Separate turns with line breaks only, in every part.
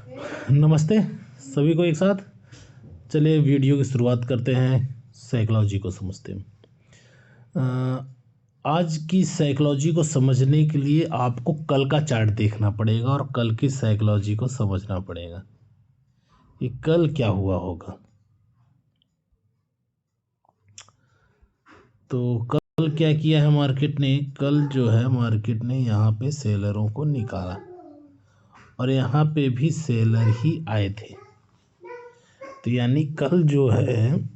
नमस्ते सभी को एक साथ। चलिए वीडियो की शुरुआत करते हैं। साइकोलॉजी को समझते हैं। आज की साइकोलॉजी को समझने के लिए आपको कल का चार्ट देखना पड़ेगा और कल की साइकोलॉजी को समझना पड़ेगा कि कल क्या हुआ होगा। तो कल क्या किया है मार्केट ने? कल जो है मार्केट ने यहाँ पे सेलरों को निकाला और यहाँ पे भी सेलर ही आए थे। तो यानी कल जो है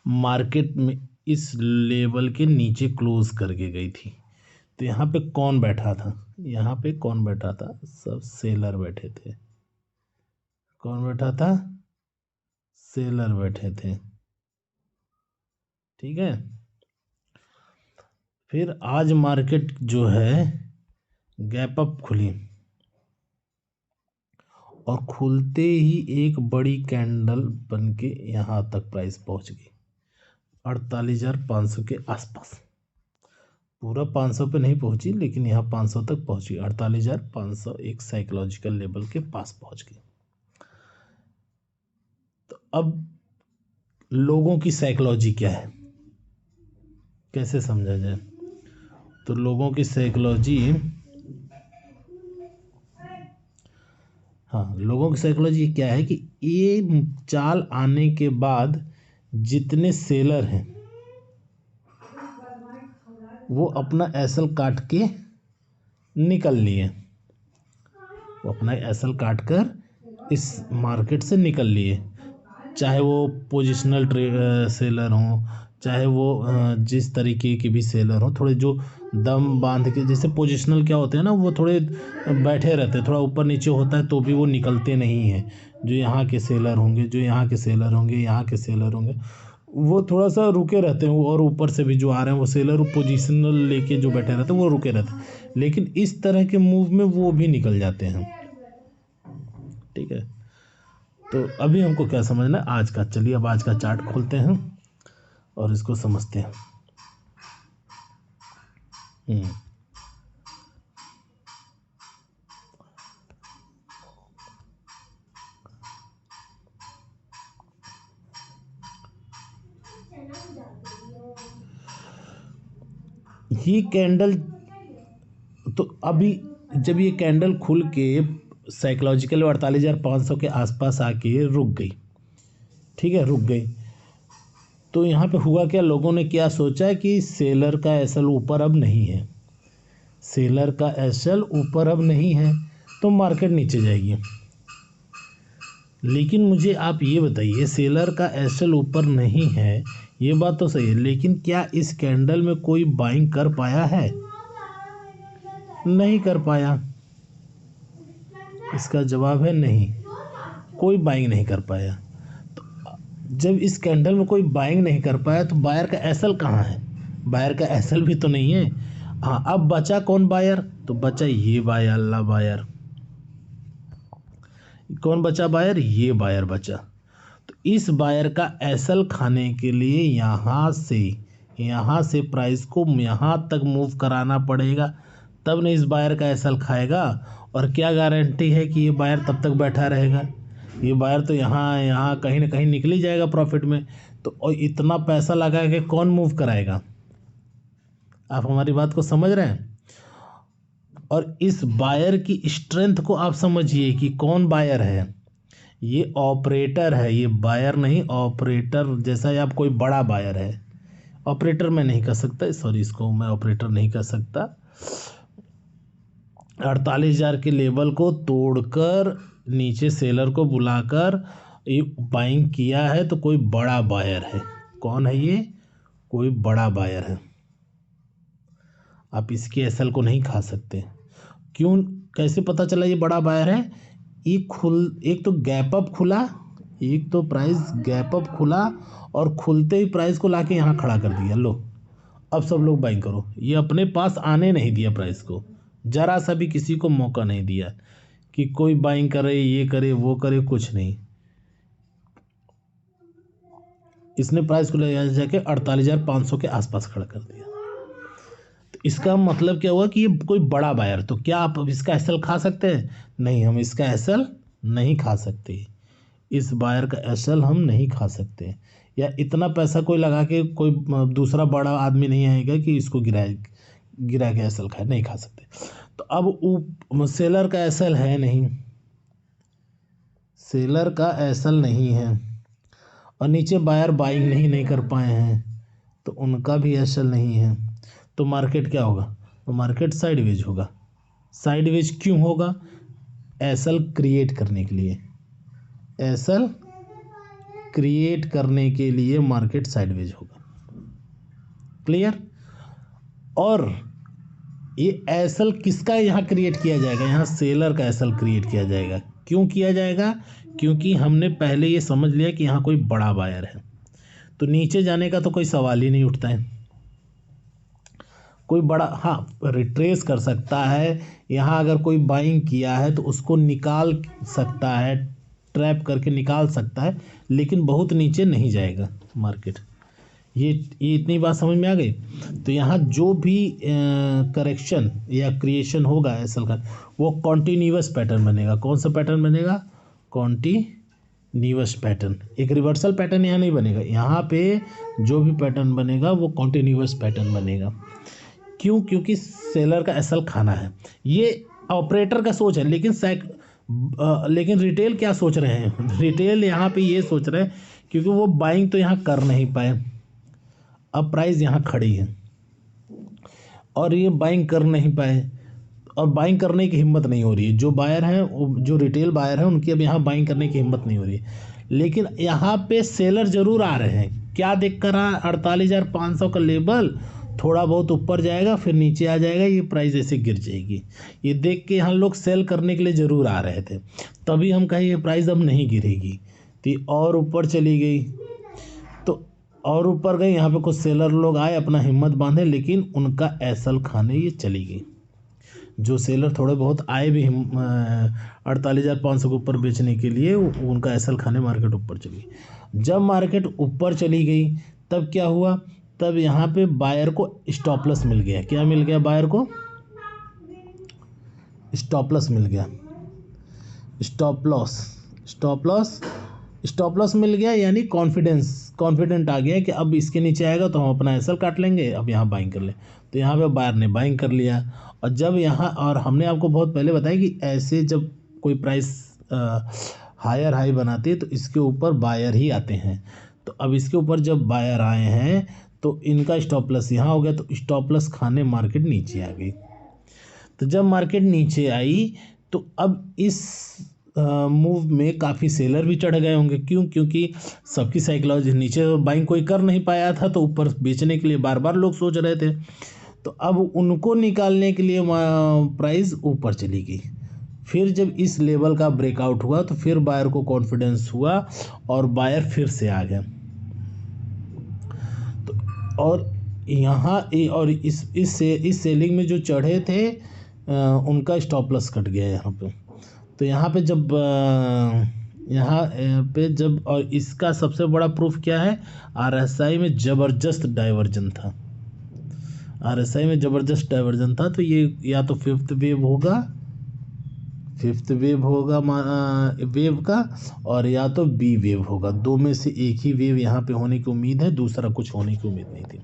मार्केट में इस लेवल के नीचे क्लोज करके गई थी। तो यहाँ पे कौन बैठा था? यहाँ पे कौन बैठा था? सब सेलर बैठे थे। कौन बैठा था? सेलर बैठे थे। ठीक है। फिर आज मार्केट जो है गैप अप खुली और खुलते ही एक बड़ी कैंडल बन के यहाँ तक प्राइस पहुँच गई 48,500 के आसपास। पूरा 500 पे नहीं पहुंची लेकिन यहाँ 500 तक पहुंची। 48,500 एक साइकोलॉजिकल लेवल के पास पहुंच गई। तो अब लोगों की साइकोलॉजी क्या है, कैसे समझा जाए? तो लोगों की साइकोलॉजी, हाँ, लोगों की साइकोलॉजी क्या है कि ये चाल आने के बाद जितने सेलर हैं वो अपना एसल काट के निकल लिए। वो अपना एसल काट कर इस मार्केट से निकल लिए। चाहे वो पोजिशनल सेलर हों, चाहे वो जिस तरीके के भी सेलर हों, थोड़े जो दम बांध के, जैसे पोजिशनल क्या होते हैं ना, वो थोड़े बैठे रहते हैं, थोड़ा ऊपर नीचे होता है तो भी वो निकलते नहीं हैं। जो यहाँ के सेलर होंगे, जो यहाँ के सेलर होंगे, यहाँ के सेलर होंगे, वो थोड़ा सा रुके रहते हैं। और ऊपर से भी जो आ रहे हैं वो सेलर पोजिशनल लेके जो बैठे रहते हैं वो रुके रहते हैं, लेकिन इस तरह के मूव में वो भी निकल जाते हैं। ठीक है। तो अभी हमको क्या समझना है आज का? चलिए अब आज का चार्ट खोलते हैं और इसको समझते हैं। ये कैंडल, तो अभी जब ये कैंडल खुल के साइकोलॉजिकल 48,500 के आसपास आके रुक गई, ठीक है, रुक गई, तो यहाँ पे हुआ क्या? लोगों ने क्या सोचा कि सेलर का एसल ऊपर अब नहीं है, सेलर का एसल ऊपर अब नहीं है, तो मार्केट नीचे जाएगी। लेकिन मुझे आप ये बताइए, सेलर का एसल ऊपर नहीं है, ये बात तो सही है, लेकिन क्या इस कैंडल में कोई बाइंग कर पाया है? नहीं कर पाया। इसका जवाब है नहीं, कोई बाइंग नहीं कर पाया। तो जब इस कैंडल में कोई बाइंग नहीं कर पाया तो बायर का एसल कहाँ है? बायर का एसल भी तो नहीं है। हाँ, अब बचा कौन बायर? तो बचा ये बायर, अल्लाह बायर। कौन बचा बायर? ये बायर बचा। तो इस बायर का एसल खाने के लिए यहाँ से प्राइस को यहाँ तक मूव कराना पड़ेगा, तब न इस बायर का एसल खाएगा। और क्या गारंटी है कि ये बायर तब तक बैठा रहेगा? ये बायर तो यहाँ कहीं ना कहीं निकल ही जाएगा प्रॉफिट में। तो और इतना पैसा लगा के कौन मूव कराएगा? आप हमारी बात को समझ रहे हैं? और इस बायर की स्ट्रेंथ को आप समझिए कि कौन बायर है। ये ऑपरेटर है, ये बायर नहीं, ऑपरेटर। जैसा ही आप कोई बड़ा बायर है, ऑपरेटर मैं नहीं कर सकता, सॉरी, इसको मैं ऑपरेटर नहीं कर सकता। 48,000 के लेवल को तोड़कर नीचे सेलर को बुलाकर ये बाइंग किया है, तो कोई बड़ा बायर है। कौन है ये? कोई बड़ा बायर है। आप इसके एसल को नहीं खा सकते। क्यों? कैसे पता चला ये बड़ा बायर है? एक तो गैप अप खुला, एक तो प्राइस गैप अप खुला और खुलते ही प्राइस को लाके यहाँ खड़ा कर दिया। लो, अब सब लोग बाइंग करो। ये अपने पास आने नहीं दिया प्राइस को, जरा सा भी किसी को मौका नहीं दिया कि कोई बाइंग करे, ये करे, वो करे, कुछ नहीं। इसने प्राइस को ले जाके 48,500 के आसपास खड़ा कर दिया। तो इसका मतलब क्या हुआ कि ये कोई बड़ा बायर, तो क्या आप अब इसका एसएल खा सकते हैं? नहीं, हम इसका एसएल नहीं खा सकते, इस बायर का एसएल हम नहीं खा सकते, या इतना पैसा कोई लगा के कोई दूसरा बड़ा आदमी नहीं आएगा कि इसको गिरा के एसएल खाए, नहीं खा सकते। तो अब सेलर का एसएल है नहीं, सेलर का एसएल नहीं है, और नीचे बायर बाइंग नहीं कर पाए हैं, तो उनका भी एसएल नहीं है। तो मार्केट क्या होगा? तो मार्केट साइडवेज होगा। साइडवेज क्यों होगा? एसएल क्रिएट करने के लिए, एसएल क्रिएट करने के लिए मार्केट साइडवेज होगा। क्लियर? और ये एसएल किसका यहाँ क्रिएट किया जाएगा? यहाँ सेलर का एसएल क्रिएट किया जाएगा। क्यों किया जाएगा? क्योंकि हमने पहले ये समझ लिया कि यहाँ कोई बड़ा बायर है, तो नीचे जाने का तो कोई सवाल ही नहीं उठता है। कोई बड़ा, हाँ, रिट्रेस कर सकता है, यहाँ अगर कोई बाइंग किया है तो उसको निकाल सकता है, ट्रैप करके निकाल सकता है, लेकिन बहुत नीचे नहीं जाएगा मार्केट। ये इतनी बात समझ में आ गई। तो यहाँ जो भी करेक्शन या क्रिएशन होगा एसएल का, वो कॉन्टिन्यूअस पैटर्न बनेगा। कौन सा पैटर्न बनेगा? Continuous pattern. एक रिवर्सल पैटर्न यहाँ नहीं बनेगा, यहाँ पे जो भी पैटर्न बनेगा वो कॉन्टिन्यूअस पैटर्न बनेगा। क्यों? क्योंकि सेलर का एसएल खाना है। ये ऑपरेटर का सोच है, लेकिन रिटेल क्या सोच रहे हैं? रिटेल यहाँ पे ये सोच रहे हैं, क्योंकि वो बाइंग तो यहाँ कर नहीं पाए, अब प्राइस यहाँ खड़ी है और ये बाइंग कर नहीं पाए, और बाइंग करने की हिम्मत नहीं हो रही है। जो बायर हैं, जो रिटेल बायर हैं, उनकी अब यहाँ बाइंग करने की हिम्मत नहीं हो रही है। लेकिन यहाँ पे सेलर जरूर आ रहे हैं। क्या देख कर आ? 48,500 का लेवल, थोड़ा बहुत ऊपर जाएगा फिर नीचे आ जाएगा, ये प्राइस ऐसे गिर जाएगी, ये देख के यहाँ लोग सेल करने के लिए ज़रूर आ रहे थे। तभी हम कहें ये प्राइस अब नहीं गिरेगी, तो ये और ऊपर चली गई। तो और ऊपर गई, यहाँ पे कुछ सेलर लोग आए, अपना हिम्मत बांधे, लेकिन उनका एसएल खाने ये चली गई। जो सेलर थोड़े बहुत आए भी 48,500 के ऊपर बेचने के लिए, उनका एसएल खाने मार्केट ऊपर चली गई। जब मार्केट ऊपर चली गई तब क्या हुआ? तब यहाँ पे बायर को स्टॉप लॉस मिल गया। क्या मिल गया? बायर को स्टॉप लॉस मिल गया। स्टॉप लॉस मिल गया, यानी कॉन्फिडेंट आ गया कि अब इसके नीचे आएगा तो हम अपना एसएल काट लेंगे, अब यहाँ बाइंग कर ले। तो यहाँ पे बायर ने बाइंग कर लिया। और जब यहाँ, और हमने आपको बहुत पहले बताया कि ऐसे जब कोई प्राइस हायर हाई बनाती है तो इसके ऊपर बायर ही आते हैं। तो अब इसके ऊपर जब बायर आए हैं तो इनका स्टॉप लॉस यहाँ हो गया, तो स्टॉप लॉस खाने मार्केट नीचे आ गई। तो जब मार्केट नीचे आई तो अब इस मूव में काफ़ी सेलर भी चढ़ गए होंगे। क्यों? क्योंकि सबकी साइकोलॉजी, नीचे बाइंग कोई कर नहीं पाया था तो ऊपर बेचने के लिए बार बार लोग सोच रहे थे। तो अब उनको निकालने के लिए प्राइस ऊपर चली गई। फिर जब इस लेवल का ब्रेकआउट हुआ तो फिर बायर को कॉन्फिडेंस हुआ और बायर फिर से आ गए। तो और यहाँ और इस सेलिंग में जो चढ़े थे उनका स्टॉप लॉस कट गया यहाँ पे। तो यहाँ पे जब और इसका सबसे बड़ा प्रूफ क्या है? आरएसआई में ज़बरदस्त डाइवर्जन था। आरएसआई में ज़बरदस्त डाइवर्जन था। तो ये या तो फिफ्थ वेव होगा वेव का, और या तो बी वेव होगा। दो में से एक ही वेव यहाँ पे होने की उम्मीद है, दूसरा कुछ होने की उम्मीद नहीं थी।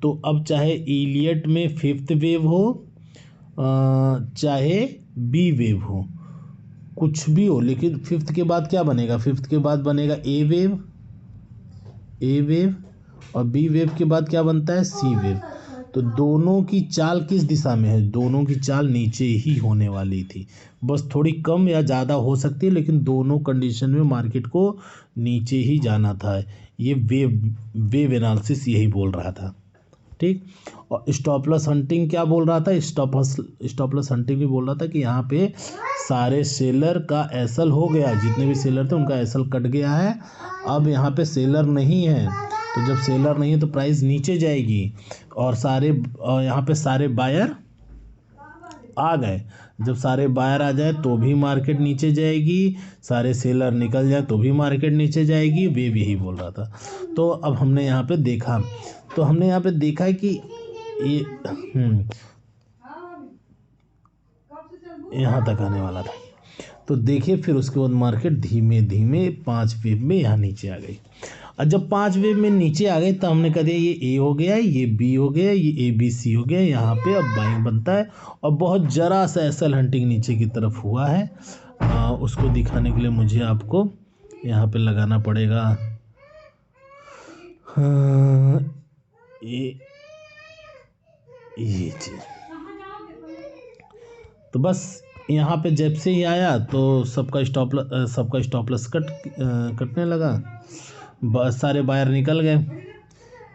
तो अब चाहे इलियट में फिफ्थ वेव हो, चाहे बी वेव हो, कुछ भी हो, लेकिन फिफ्थ के बाद क्या बनेगा? फिफ्थ के बाद बनेगा ए वेव, और बी वेव के बाद क्या बनता है? सी वेव। तो दोनों की चाल किस दिशा में है? दोनों की चाल नीचे ही होने वाली थी, बस थोड़ी कम या ज़्यादा हो सकती है, लेकिन दोनों कंडीशन में मार्केट को नीचे ही जाना था। ये वेव एनालिसिस यही बोल रहा था। ठीक। और स्टॉप लॉस हंटिंग क्या बोल रहा था? स्टॉप लॉस हंटिंग भी बोल रहा था कि यहाँ पे सारे सेलर का एसएल हो गया, जितने भी सेलर थे उनका एसएल कट गया है, अब यहाँ पे सेलर नहीं है। तो जब सेलर नहीं है तो प्राइस नीचे जाएगी, और यहाँ पे सारे बायर आ गए। जब सारे बायर आ जाए तो भी मार्केट नीचे जाएगी, सारे सेलर निकल जाए तो भी मार्केट नीचे जाएगी। वे भी यही बोल रहा था। तो अब हमने यहाँ पे देखा कि ये यहाँ तक आने वाला था। तो देखिए फिर उसके बाद मार्केट धीमे धीमे 5 वेव में यहाँ नीचे आ गई। और जब 5 वेव में नीचे आ गई तो हमने कह दिया ये ए हो गया, ये बी हो गया, ये ए बी सी हो गया। यहाँ पे अब बाइंग बनता है और बहुत जरा सा एसएल हंटिंग नीचे की तरफ हुआ है। उसको दिखाने के लिए मुझे आपको यहाँ पे लगाना पड़ेगा ये चीज़। तो बस यहाँ पे जब से ही आया तो सबका स्टॉप लॉस कटने लगा, बस सारे बायर निकल गए।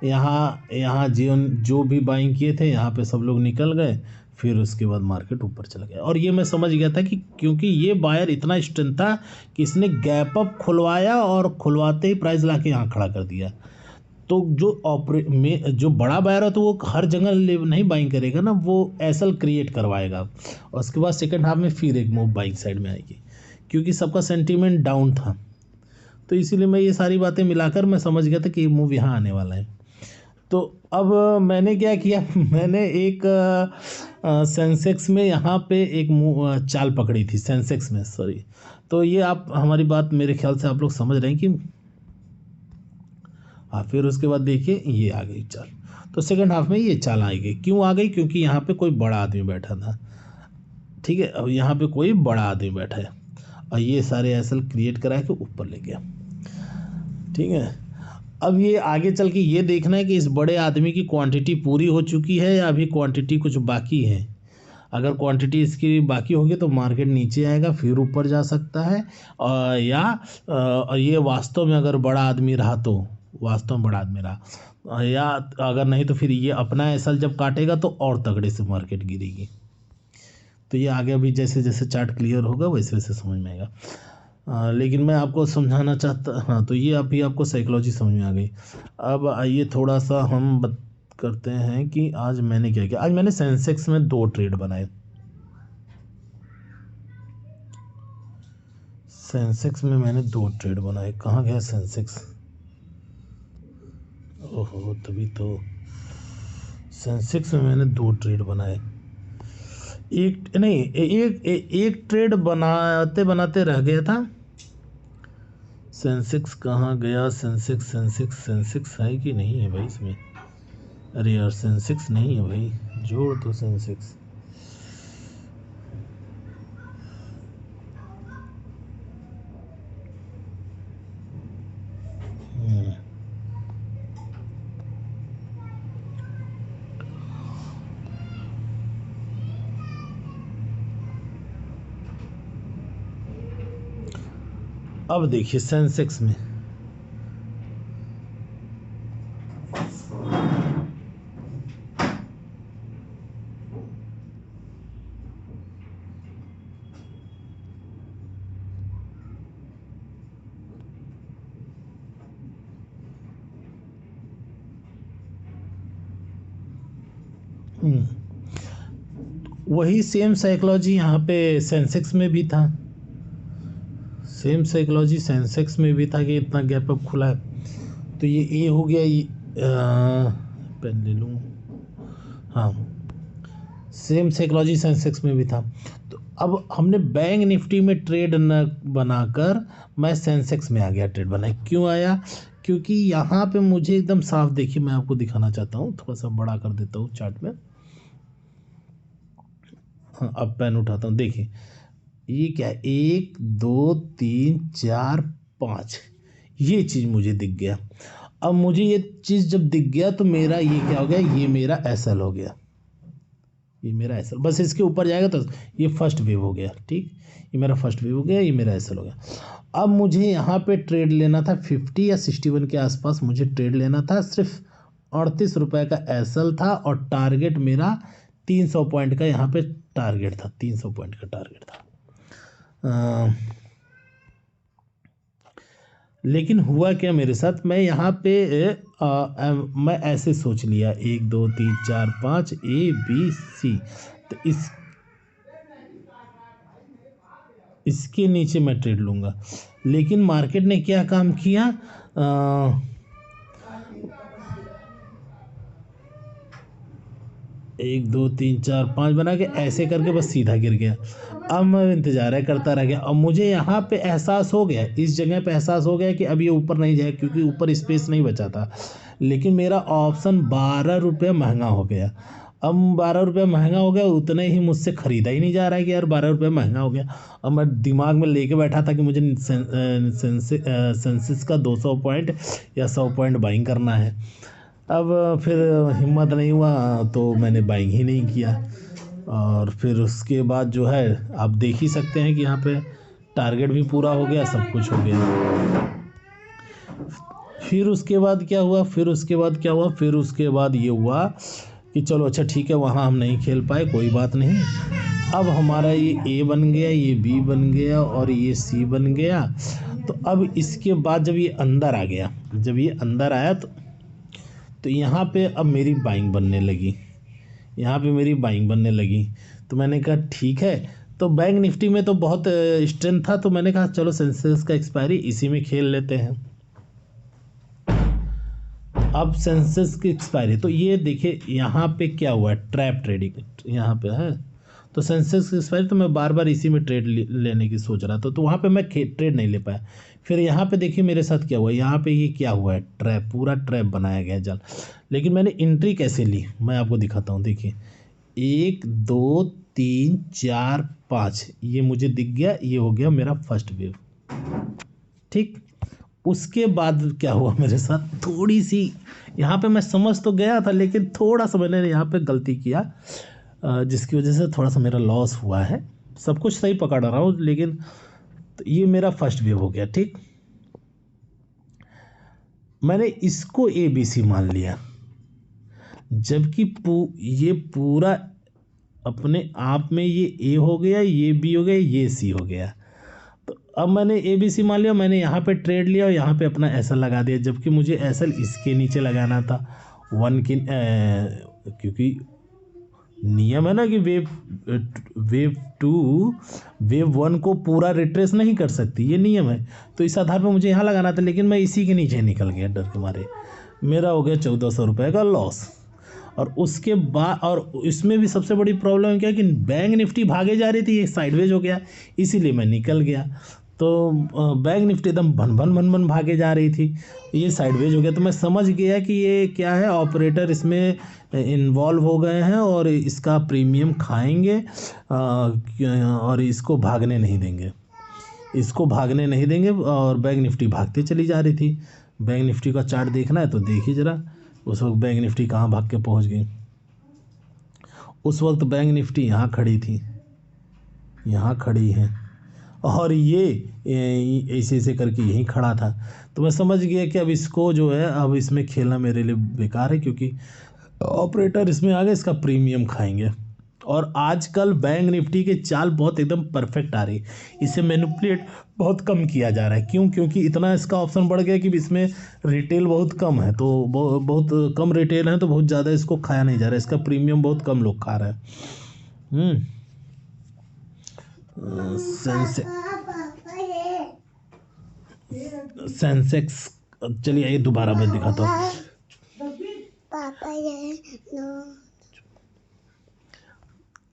यहाँ जो भी बाइंग किए थे यहाँ पे सब लोग निकल गए। फिर उसके बाद मार्केट ऊपर चला गया और ये मैं समझ गया था कि क्योंकि ये बायर इतना स्ट्रेंथ था कि इसने गैप अप खुलवाया और खुलवाते ही प्राइस लाके यहाँ खड़ा कर दिया। तो जो बड़ा बायर है तो वो हर जगह नहीं बाइंग करेगा ना, वो एसएल क्रिएट करवाएगा और उसके बाद सेकंड हाफ में फिर एक मूव बाइंग साइड में आएगी क्योंकि सबका सेंटीमेंट डाउन था। तो इसीलिए मैं ये सारी बातें मिलाकर मैं समझ गया था कि ये मूव यहाँ आने वाला है। तो अब मैंने क्या किया, मैंने एक सेंसेक्स में यहाँ पे एक चाल पकड़ी थी सेंसेक्स में, सॉरी। तो ये आप हमारी बात मेरे ख्याल से आप लोग समझ रहे हैं कि हाँ। फिर उसके बाद देखिए ये आ गई चाल। तो सेकंड हाफ में ये चाल आ गई, क्यों आ गई? क्योंकि यहाँ पे कोई बड़ा आदमी बैठा था, ठीक है। अब यहाँ पे कोई बड़ा आदमी बैठा है और ये सारे एसएल क्रिएट करा के ऊपर ले गया, ठीक है। अब ये आगे चल के ये देखना है कि इस बड़े आदमी की क्वांटिटी पूरी हो चुकी है या अभी क्वांटिटी कुछ बाकी है। अगर क्वांटिटी इसकी बाकी होगी तो मार्केट नीचे आएगा, फिर ऊपर जा सकता है। ये वास्तव में अगर बड़ा आदमी रहा तो वास्तव में बड़ा आदमी रहा, या अगर नहीं तो फिर ये अपना एसएल जब काटेगा तो और तगड़े से मार्केट गिरेगी। तो ये आगे अभी जैसे जैसे चार्ट क्लियर होगा वैसे वैसे समझ में आएगा। लेकिन मैं आपको समझाना चाहता, हाँ, तो ये अभी आपको साइकोलॉजी समझ में आ गई। अब आइए थोड़ा सा हम बात करते हैं कि आज मैंने क्या किया। आज मैंने सेंसेक्स में 2 ट्रेड बनाए। सेंसेक्स में मैंने 2 ट्रेड बनाए। कहाँ गया सेंसेक्स? ओहो, तभी तो सेंसेक्स में मैंने 2 ट्रेड बनाए। एक ट्रेड बनाते बनाते रह गया था। सेंसेक्स कहाँ गया? सेंसेक्स है कि नहीं है भाई इसमें? अरे यार सेंसेक्स नहीं है भाई, जोड़ दो सेंसेक्स। अब देखिए सेंसेक्स में वही सेम साइकोलॉजी यहाँ पे सेंसेक्स में भी था। सेम साइकोलॉजी सेंसेक्स में भी था कि इतना गैप अप खुला है तो ये ए हो गया। ये पेन ले लूँ, हाँ, सेम साइकोलॉजी सेंसेक्स में भी था। तो अब हमने बैंक निफ्टी में ट्रेड न बनाकर मैं सेंसेक्स में आ गया, ट्रेड बनाया। क्यों आया? क्योंकि यहाँ पे मुझे एकदम साफ, देखिए मैं आपको दिखाना चाहता हूँ, थोड़ा सा बड़ा कर देता हूँ चार्ट में। हाँ, अब पेन उठाता हूँ, देखिए ये क्या है, 1 2 3 4 5, ये चीज़ मुझे दिख गया। अब मुझे ये चीज़ जब दिख गया तो मेरा ये क्या हो गया, ये मेरा एसएल हो गया, ये मेरा एसएल। बस इसके ऊपर जाएगा तो ये फर्स्ट वेव हो गया, ठीक, ये मेरा फर्स्ट वेव हो गया, ये मेरा एसएल हो गया। अब मुझे यहाँ पे ट्रेड लेना था 50 या 61 के आसपास मुझे ट्रेड लेना था। सिर्फ 38 रुपये का एसएल था और टारगेट मेरा 300 पॉइंट का यहाँ पे टारगेट था, 300 पॉइंट का टारगेट था। लेकिन हुआ क्या मेरे साथ, मैं यहाँ पे मैं ऐसे सोच लिया 1 2 3 4 5 ए बी सी, तो इसके नीचे मैं ट्रेड लूँगा। लेकिन मार्केट ने क्या काम किया, 1 2 3 4 5 बना के ऐसे करके बस सीधा गिर गया। अब मैं इंतज़ार करता रह गया। अब मुझे यहाँ पे एहसास हो गया, इस जगह पे एहसास हो गया कि अब ये ऊपर नहीं जाए, क्योंकि ऊपर स्पेस नहीं बचा था। लेकिन मेरा ऑप्शन 12 रुपये महंगा हो गया। अब 12 रुपये महंगा हो गया, उतने ही मुझसे ख़रीदा ही नहीं जा रहा है कि यार 12 रुपये महंगा हो गया। अब मैं दिमाग में लेके बैठा था कि मुझे सेंसेक्स का 200 पॉइंट या 100 पॉइंट बाइंग करना है। अब फिर हिम्मत नहीं हुआ तो मैंने बाइंग ही नहीं किया। और फिर उसके बाद जो है आप देख ही सकते हैं कि यहाँ पे टारगेट भी पूरा हो गया, सब कुछ हो गया। फिर उसके बाद क्या हुआ, फिर उसके बाद ये हुआ कि चलो अच्छा ठीक है, वहाँ हम नहीं खेल पाए, कोई बात नहीं। अब हमारा ये ए बन गया, ये बी बन गया और ये सी बन गया। तो अब इसके बाद जब ये अंदर आ गया, जब ये अंदर आया तो यहाँ पे अब मेरी बाइंग बनने लगी, तो मैंने कहा ठीक है। तो बैंक निफ्टी में तो बहुत स्ट्रेंथ था, तो मैंने कहा चलो सेंसेक्स का एक्सपायरी इसी में खेल लेते हैं। अब सेंसेक्स की एक्सपायरी, तो ये देखिए यहाँ पे क्या हुआ है, ट्रैप ट्रेडिंग यहाँ पे है। तो सेंसेक्स की एक्सपायरी, तो मैं बार बार इसी में ट्रेड लेने की सोच रहा था, तो वहाँ पे मैं ट्रेड नहीं ले पाया। फिर यहाँ पे देखिए मेरे साथ क्या हुआ, यहाँ पे ये क्या हुआ है, ट्रैप, पूरा ट्रैप बनाया गया है जाल। लेकिन मैंने एंट्री कैसे ली, मैं आपको दिखाता हूँ। देखिए 1 2 3 4 5 ये मुझे दिख गया, ये हो गया मेरा फर्स्ट वेव। ठीक, उसके बाद क्या हुआ मेरे साथ, थोड़ी सी यहाँ पे मैं समझ तो गया था, लेकिन थोड़ा सा मैंने यहाँ पे गलती किया, जिसकी वजह से थोड़ा सा मेरा लॉस हुआ है। सब कुछ सही पकड़ रहा हूँ, लेकिन तो ये मेरा फर्स्ट वेव हो गया। ठीक, मैंने इसको ए बी सी मान लिया, जबकि ये पूरा अपने आप में ये ए हो गया, ये बी हो गया, ये सी हो गया। तो अब मैंने ए बी सी मान लिया, मैंने यहाँ पे ट्रेड लिया और यहाँ पे अपना एसएल लगा दिया, जबकि मुझे एसएल इसके नीचे लगाना था क्योंकि नियम है ना कि वेव 1 को पूरा रिट्रेस नहीं कर सकती, ये नियम है। तो इस आधार पर मुझे यहाँ लगाना था, लेकिन मैं इसी के नीचे निकल गया डर के मारे। मेरा हो गया 1400 रुपये का लॉस। और उसके बाद, और इसमें भी सबसे बड़ी प्रॉब्लम क्या है कि बैंक निफ्टी भागे जा रही थी, ये साइडवेज हो गया, इसीलिए मैं निकल गया। तो बैंक निफ्टी एकदम भन भागे जा रही थी, ये साइडवेज हो गया। तो मैं समझ गया कि ये क्या है, ऑपरेटर इसमें इन्वॉल्व हो गए हैं और इसका प्रीमियम खाएंगे, और इसको भागने नहीं देंगे, और बैंक निफ्टी भागते चली जा रही थी। बैंक निफ्टी का चार्ट देखना है तो देखिए ज़रा, उस वक्त बैंक निफ्टी कहाँ भाग के पहुँच गई। उस वक्त बैंक निफ्टी यहाँ खड़ी थी, यहाँ खड़ी है, और ये ऐसे करके यहीं खड़ा था। तो मैं समझ गया कि अब इसको जो है, अब इसमें खेलना मेरे लिए बेकार है, क्योंकि ऑपरेटर इसमें आ गए, इसका प्रीमियम खाएंगे। और आजकल बैंक निफ्टी के चाल बहुत एकदम परफेक्ट आ रही है, इसे मैनिपुलेट बहुत कम किया जा रहा है। क्यों? क्योंकि इतना इसका ऑप्शन बढ़ गया कि इसमें रिटेल बहुत कम है, तो बहुत कम रिटेल है, तो बहुत ज़्यादा इसको खाया नहीं जा रहा है, इसका प्रीमियम बहुत कम लोग खा रहे हैं। सेंसेक्स, चलिए ये दोबारा मैं दिखाता हूँ।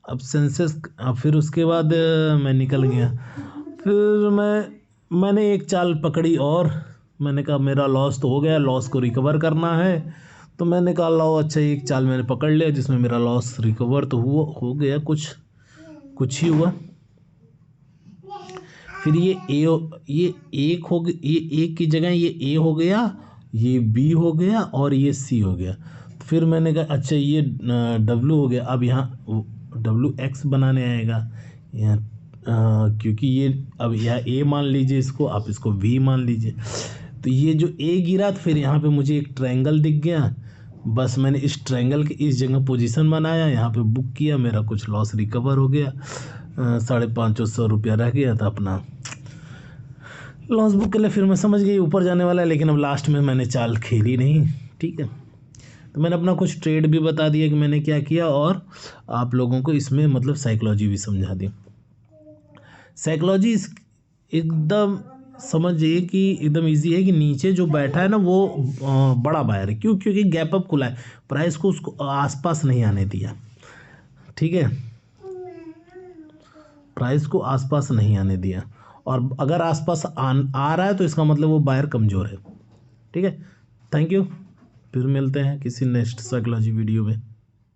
अब सेंसेक्स, फिर उसके बाद मैं निकल गया। फिर मैंने एक चाल पकड़ी, और मैंने कहा मेरा लॉस तो हो गया, लॉस को रिकवर करना है। तो मैंने कहा लो अच्छा, एक चाल मैंने पकड़ लिया जिसमें मेरा लॉस रिकवर तो हो गया, कुछ ही हुआ। फिर ये एक हो गया, ये एक की जगह ये ए हो गया, ये बी हो गया और ये सी हो गया। फिर मैंने कहा अच्छा ये डब्ल्यू हो गया। अब यहाँ डब्ल्यू एक्स बनाने आएगा यहाँ, क्योंकि ये अब यहाँ ए मान लीजिए इसको, आप इसको वी मान लीजिए। तो ये जो ए गिरा, तो फिर यहाँ पे मुझे एक ट्रायंगल दिख गया, बस मैंने इस ट्रायंगल के इस जगह पोजीशन बनाया, यहाँ पे बुक किया, मेरा कुछ लॉस रिकवर हो गया, 550 रुपया रह गया था अपना लॉस बुक के लिए। फिर मैं समझ गई ऊपर जाने वाला है, लेकिन अब लास्ट में मैंने चाल खेली नहीं। ठीक है, तो मैंने अपना कुछ ट्रेड भी बता दिया कि मैंने क्या किया, और आप लोगों को इसमें मतलब साइकोलॉजी भी समझा दी। साइकोलॉजी एकदम समझिए कि एकदम इजी है कि नीचे जो बैठा है ना वो बड़ा बायर है। क्यों? क्योंकि गैप अप खुला है, प्राइस को उसको आसपास नहीं आने दिया। ठीक है, प्राइस को आसपास नहीं आने दिया, और अगर आसपास आ रहा है तो इसका मतलब वो बायर कमज़ोर है। ठीक है, थैंक यू, फिर मिलते हैं किसी नेक्स्ट साइकोलॉजी वीडियो में।